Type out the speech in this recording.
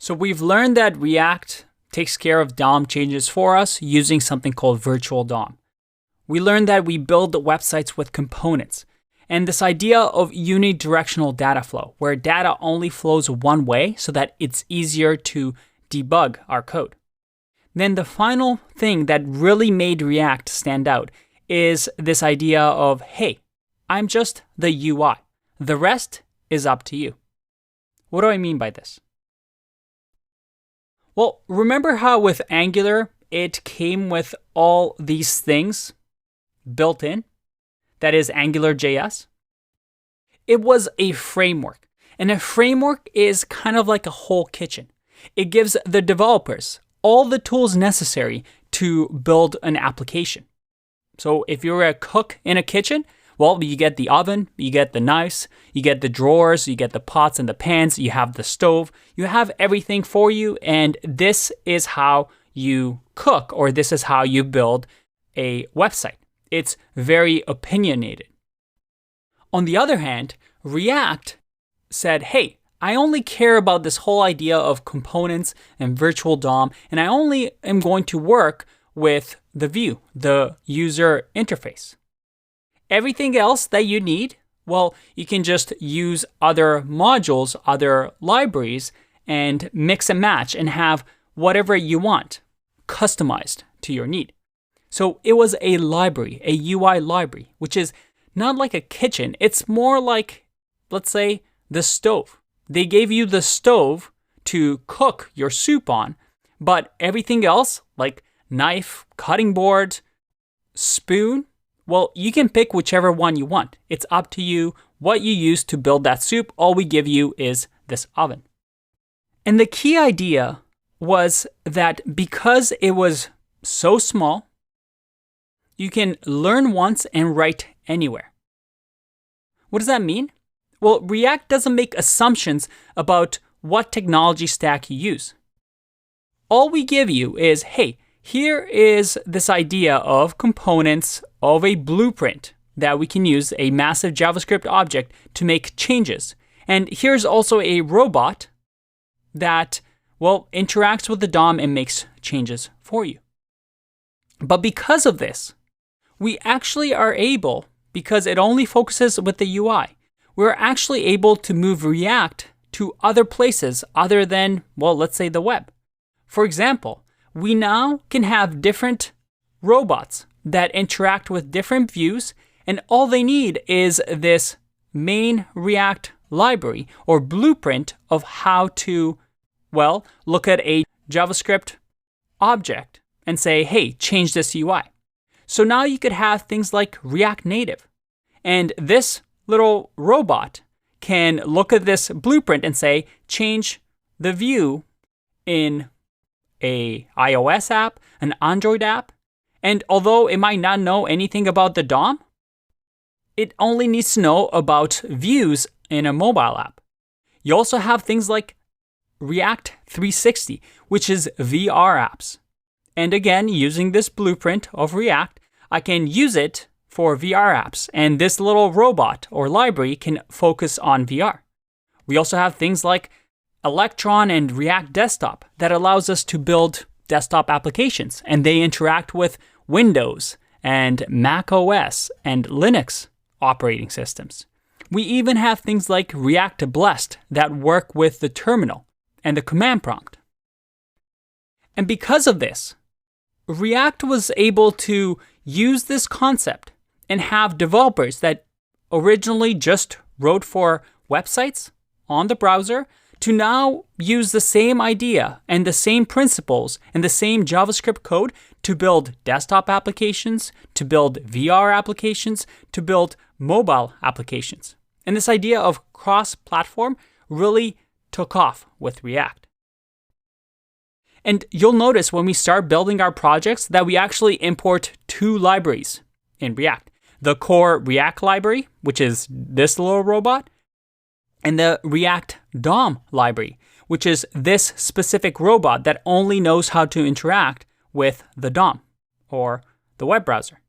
So we've learned that React takes care of DOM changes for us using something called virtual DOM. We learned that we build websites with components and this idea of unidirectional data flow, where data only flows one way so that it's easier to debug our code. Then the final thing that really made React stand out is this idea of, hey, I'm just the UI. The rest is up to you. What do I mean by this? Well, remember how with Angular, it came with all these things built in? That is AngularJS. It was a framework, and a framework is kind of like a whole kitchen. It gives the developers all the tools necessary to build an application. So if you're a cook in a kitchen, well, you get the oven, you get the knives, you get the drawers, you get the pots and the pans, you have the stove, you have everything for you, and this is how you cook, or this is how you build a website. It's very opinionated. On the other hand, React said, hey, I only care about this whole idea of components and virtual DOM, and I only am going to work with the view, the user interface. Everything else that you need, well, you can just use other modules, other libraries, and mix and match and have whatever you want customized to your need. So it was a library, a UI library, which is not like a kitchen. It's more like, let's say, the stove. They gave you the stove to cook your soup on, but everything else, like knife, cutting board, spoon, well, you can pick whichever one you want. It's up to you what you use to build that soup. All we give you is this oven. And the key idea was that because it was so small, you can learn once and write anywhere. What does that mean? Well, React doesn't make assumptions about what technology stack you use. All we give you is, hey, here is this idea of components of a blueprint that we can use a massive JavaScript object to make changes. And here's also a robot that, well, interacts with the DOM and makes changes for you. But because of this, we actually are able, because it only focuses with the UI, we're actually able to move React to other places other than, well, let's say the web. For example, we now can have different robots that interact with different views, and all they need is this main React library or blueprint of how to, well, look at a JavaScript object and say, hey, change this UI. So now you could have things like React Native, and this little robot can look at this blueprint and say, change the view in a iOS app, an Android app, and although it might not know anything about the DOM, it only needs to know about views in a mobile app. You also have things like React 360, which is VR apps. And again, using this blueprint of React, I can use it for VR apps, and this little robot or library can focus on VR. We also have things like Electron and React Desktop that allows us to build desktop applications, and they interact with Windows and Mac OS and Linux operating systems. We even have things like React Blessed that work with the terminal and the command prompt. And because of this, React was able to use this concept and have developers that originally just wrote for websites on the browser to now use the same idea and the same principles and the same JavaScript code to build desktop applications, to build VR applications, to build mobile applications. And this idea of cross-platform really took off with React. And you'll notice when we start building our projects that we actually import two libraries in React. The core React library, which is this little robot, and the React DOM library, which is this specific robot that only knows how to interact with the DOM or the web browser.